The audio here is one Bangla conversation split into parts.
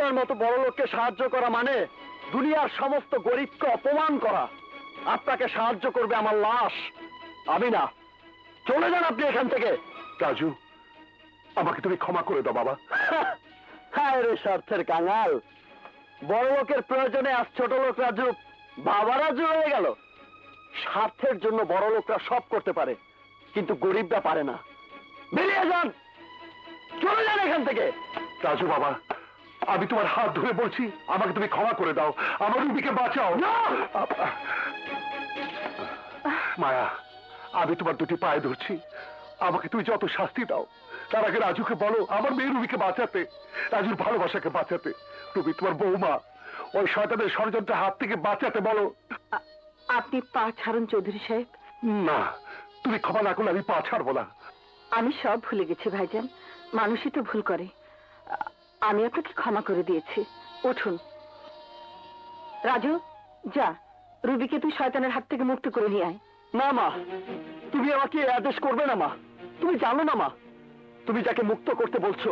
আপনার মতো বড় লোককে সাহায্য করা মানে দুনিয়ার সমস্ত গরিবকে অপমান করা। আপনাকে সাহায্য করবে আমার লাশ, আমি না। চলে যান আপনি এখান থেকে। রাজু, আমাকে তুমি ক্ষমা করে দাও বাবা। হায় রে স্বার্থের কাঙাল, বড় লোকের প্রয়োজনে আজ ছোট লোক রাজু বাবা রাজু হয়ে গেল। স্বার্থের জন্য বড় লোকরা সব করতে পারে, কিন্তু গরিবরা পারে না। বেরিয়ে যান, চলে যান এখান থেকে। রাজু বাবা, আমি তোমার হাত ধরে বলছি, আমাকে তুমি ক্ষমা করে দাও, আমার রুবিকে বাঁচাও। না! মায়া, আমি তোমার দুটি পায়ে ধরছি, আমাকে তুমি যত শাস্তি দাও, তার আগে রাজুকে বলো আমার মেয়ে রুবিকে বাঁচাতে, রাজুর ভালোবাসাকে বাঁচাতে। রুবি তোমার বৌমা, ওই শয়তানের ষড়যন্ত্রের হাত থেকে বাঁচাতে বলো। আপনি পা ছাড়ুন চৌধুরী সাহেব। না, তুমি ক্ষমা না করলে আমি পা ছাড়বো না। আমি সব ভুলে গেছি ভাইজান, মানুষই তো ভুল করে। আমি আপনাকে ক্ষমা করে দিয়েছি। উঠুন। রাজু, যা রুবিকে তুই শয়তানের হাত থেকে মুক্ত করে নিয়ে আয়। না মা, তুমি আমাকে এই আদেশ করবে না মা। তুমি জানো না মা, তুমি যাকে মুক্ত করতে বলছো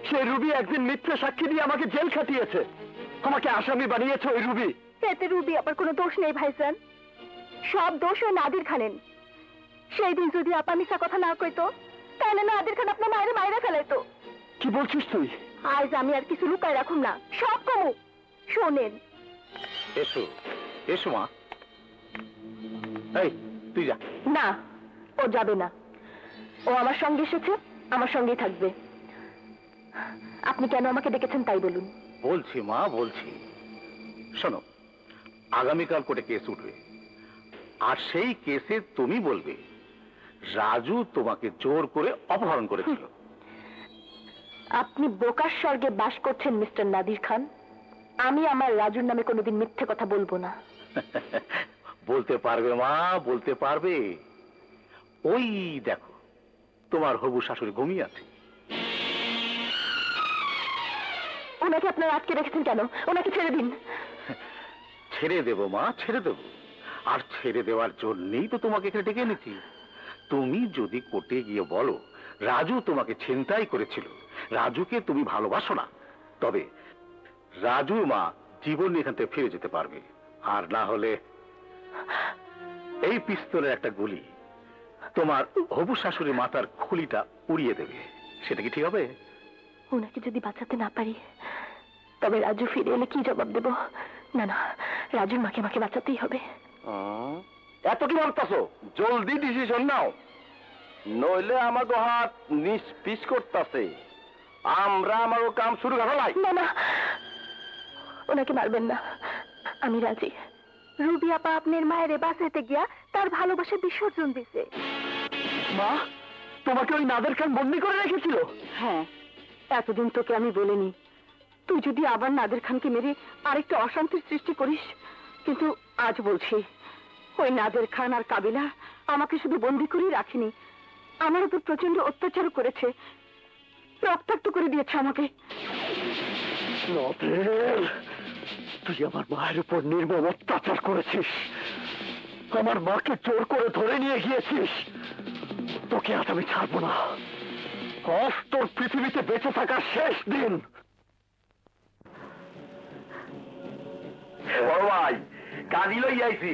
সেই রুবি একদিন মিথ্যে সাক্ষী দিয়ে আমাকে জেল খাটিয়েছে। আমাকে আসামি বানিয়েছে ওই রুবি। এতে রুবি আবার কোনো দোষ নেই ভাইজান, সব দোষ ওই নাদির খানের। সেই দিন যদি আপা মিশা কথা না কইতো, তাহলে নাদির খান আপনার মায়ের মায়েরা ফেলাইতো। কি বলছিস তুই? আজ আমি আর কিছু লুকাই রাখুন না, সব কমু। শোনেন। এসো এসো মা। এই তুই যা। না, ও যাবে না। ও আমার সঙ্গে এসেছে, আমার সঙ্গেই থাকবে। আপনি কেন আমাকে ডেকেছেন তাই বলুন। বলছি মা, বলছি। শোনো, আগামীকাল কোর্টে কেস উঠবে, আর সেই কেসে তুমি বলবে রাজু তোমাকে জোর করে অপহরণ করেছিল। আপনি বোকার স্বর্গে বাস করছেন মিস্টার নাদির খান। আমি আমার রাজুর নামে কোনোদিন মিথ্যে কথা বলবো না। বলতে পারবে মা, বলতে পারবে। ওই দেখো, তোমার হবু শাশুড়ি ঘুমিয়ে আছে। ওনাকে আপনারা আটকে রেখেছেন কেন? ওনাকে ছেড়ে দিন। ছেড়ে দেবো মা, ছেড়ে দেবো। আর ছেড়ে দেওয়ার জন্যই তো তোমাকে এখানে ডেকে এনেছি। তুমি যদি কোর্টে গিয়ে বলো রাজু তোমাকে ছিনতাই করেছিল, রাজুকে তুমি ভালোবাসো না, তবে রাজু মা জীবন নিয়ে এখান থেকে ফিরে যেতে পারবে। আর না হলে এই পিস্তলের একটা গুলি তোমার হবু শাশুড়ি মাথার খুলিটা উড়িয়ে দেবে। সেটা কি ঠিক হবে? ওনাকে যদি বাঁচাতে না পারি, তবে রাজু ফিরে এলে কি জবাব দেব? না না, রাজুর মাকে আমাকে বাঁচাতেই হবে। এত কি ভাবতেছো? জলদি ডিসিশন নাও, নইলে আমাকে হাত নিষ্পিস করতেছে। আমরা আমারও কাম শুরু করালাই। না না, ওনাকে মারবেন না, আমি রাজি। রুবি আপা আপনার মায়ের বাঁচাইতে গিয়া তার ভালোবাসা বিসর্জন দিছে। মা, তোমাকে ওই নাদের খান বন্দি করে রেখেছিল? হ্যাঁ, এতদিন তোকে আমি বলিনি। তুই যদি আবার নাদের খানকে মেরে আরেকটা অশান্তির সৃষ্টি করিস, কিন্তু আজ বলছি, ওই নাদের খান আর কাবিলা আমাকে শুধু বন্দি করেই রাখিনি, আমার উপর প্রচন্ড অত্যাচার করেছে, রক্তাক্ত করে দিয়েছে আমাকে। নদের, তুই আমার মায়ের উপর নির্মম অত্যাচার করেছিস, আমার মাকে জোর করে ধরে নিয়ে গিয়েছিস। তোকে আজ আমি ছাড়বো না। আজ তোর পৃথিবীতে বেঁচে থাকার শেষ দিন। বড় ভাই, কাজী লই আইছি।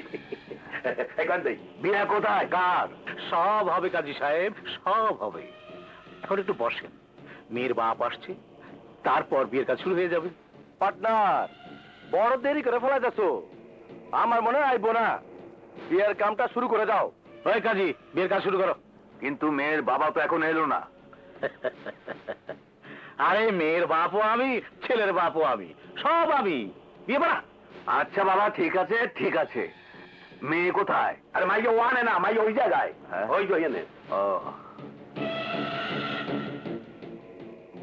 এখান থেকে বিয়া কোথায়, কার? সব হবে কাজী সাহেব, সব হবে। এখন একটু বসেন, মেয়ের বাপ আসছে, তারপর বিয়ের কাজ শুরু হয়ে যাবে। পার্টনার, বড় দেরি করে ফেলাইতেছ, আমার মনে হয় আইবো না। বিয়ের কামটা শুরু করে দাও। ওই কাজী, বিয়ের কাজ শুরু করো। কিন্তু মেয়ের বাবা তো এখন এলো না। আরে মেয়ের বাপও আমি, ছেলের বাপও আমি, সব আমি। বিয়ে বাড়া। আচ্ছা বাবা, ঠিক আছে ঠিক আছে। মেয়ে কোথায়? আরে মাইয়া ওয়ানে না, মাইয়া ওই জায়গায়। ওই যে এনে।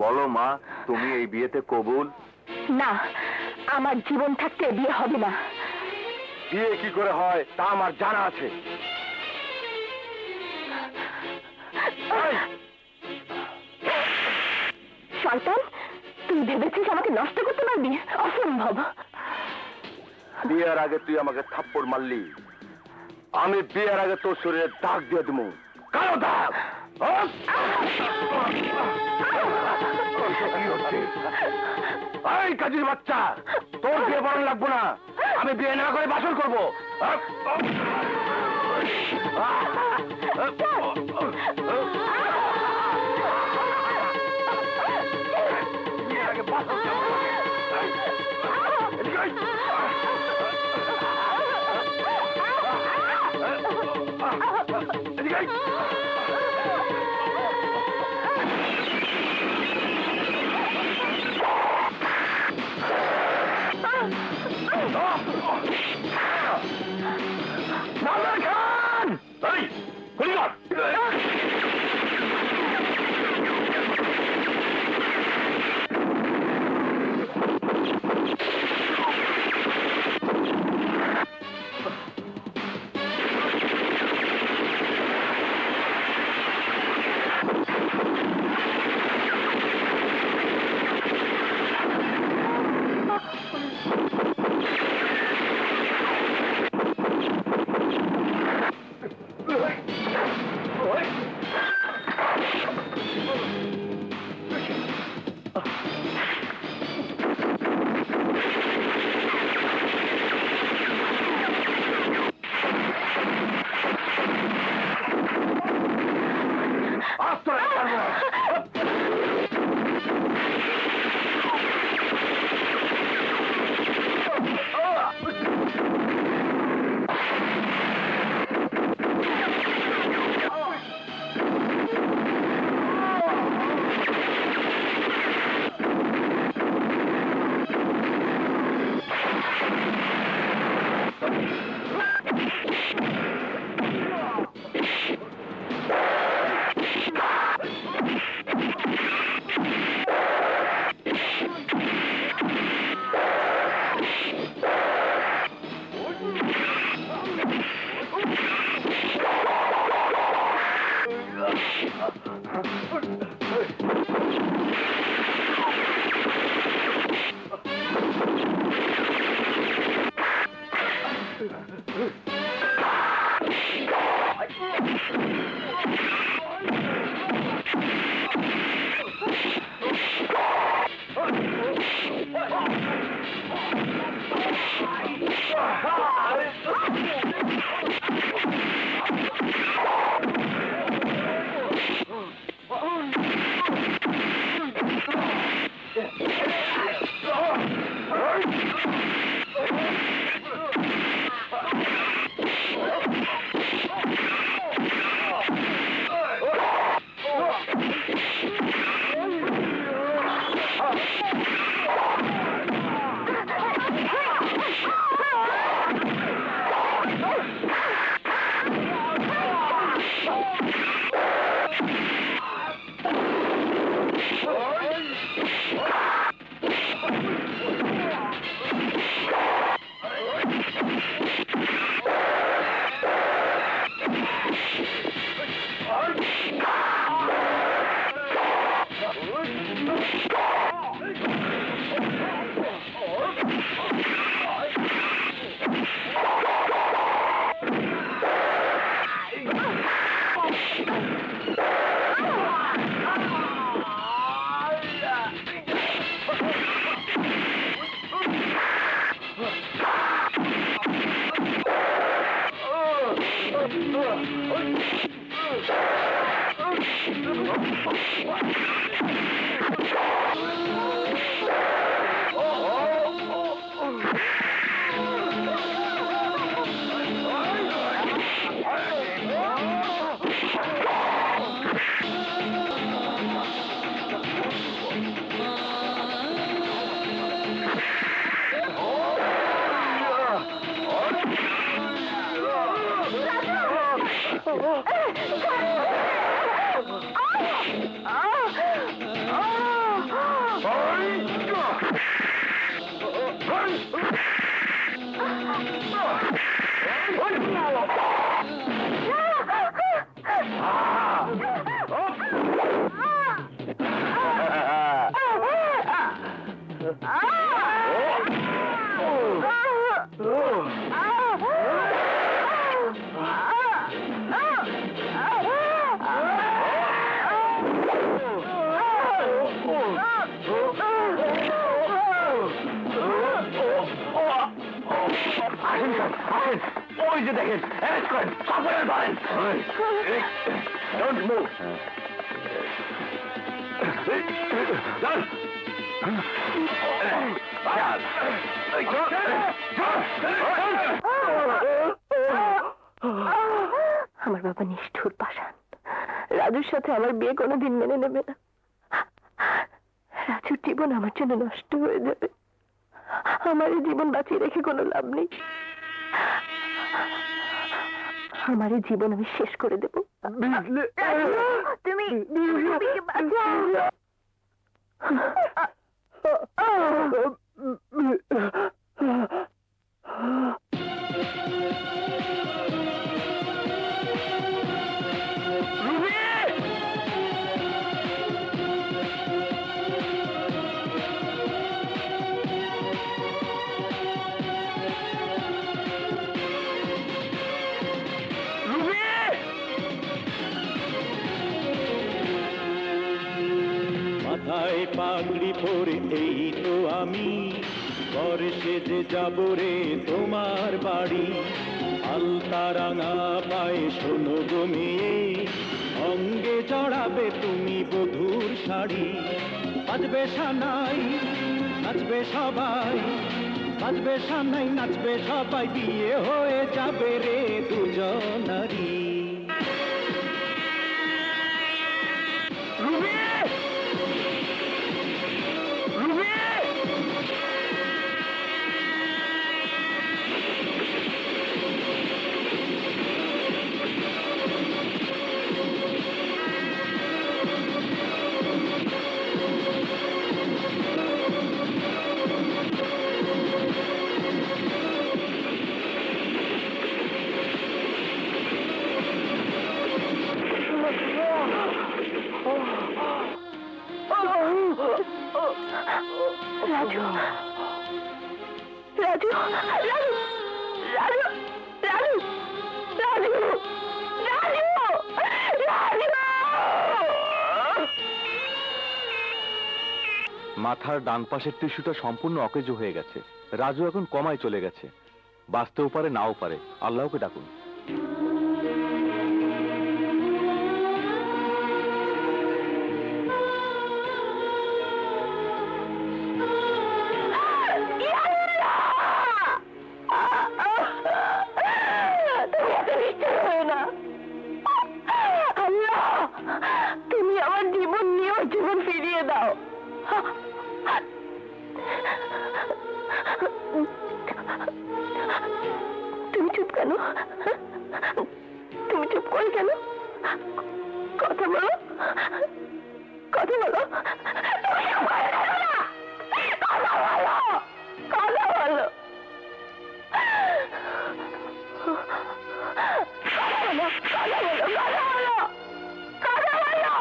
বলো মা, তুমি এই বিয়েতে কবুল? না, আমার জীবন থাকতে বিয়ে হবে না। বিয়ে কি করে হয় তা আমার জানা আছে। শয়তান, তুই ভেবেছিস আমাকে নষ্ট করতে পারবি? অসম্ভব। বিয়ের আগে তুই আমাকে থাপ্পড় মারলি, আমি বিয়ের আগে তোর শরীরে দাগ দিয়ে দেবো। কালো দাগ। কি হচ্ছে? এই কাজের বাচ্চা, তোর বিয়ে বরণ লাগবো না, আমি বিয়ে না করে বাসর করবো। নাদের খান! এই, গুলিবার! আসেন, ওই যে দেখেন, অ্যারেস্ট করেন, সকলে ধরেন। Don't move. আমার বাবা নিষ্ঠুর পাষাণ। রাজুর সাথে আমার বিয়ে কোনোদিন মেনে নেবে না। রাজুর জীবন আমার জন্য নষ্ট হয়ে যাবে। আমার এই জীবন বাঁচিয়ে রেখে কোনো লাভ নেই। আমার এই জীবন আমি শেষ করে দেব। তুমি রুবিকে বাঁচাও। মাথায় পাগড়ি পরে এই তো আমি ঘরে সেজে যাব রে তোমার বাড়ি। আলতা রাঙা পায়ে শোনো গো মেয়ে, অঙ্গে জড়াবে তুমি বধূর শাড়ি। বাজবে সানাই নাচবে সবাই, বাজবে সানাই নাচবে সবাই, বিয়ে হয়ে যাবে রে দুজনারি। রাজু, রাজু, রাজু, রাজু, রাজু, রাজু, রাজু, রাজু। মাথার ডান পাশের টিস্যুটা সম্পূর্ণ অকেজো হয়ে গেছে। রাজু এখন কমায় চলে গেছে, বাঁচতেও পারে নাও পারে। আল্লাহকে ডাকুন। তুমি আমার জীবন নিয়েও জীবন ফিরিয়ে দাও। তুমি চুপ কেন? তুমি চুপ করে কেন? কথা বলো, কথা বলো, তুমি চুপ করে কেন না? কথা বলো, কথা বলো, কথা বলো, কথা বলো, কথা বলো।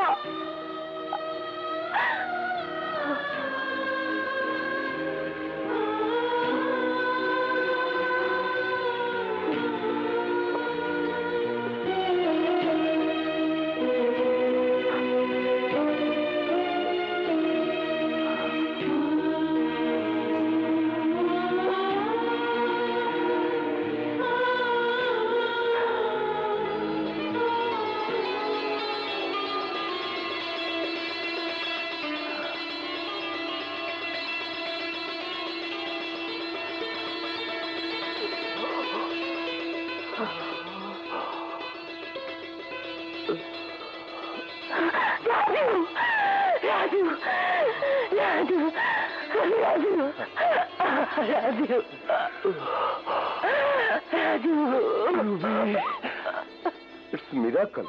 Raju, Raju, Raju, Raju, Raju, It's a miracle.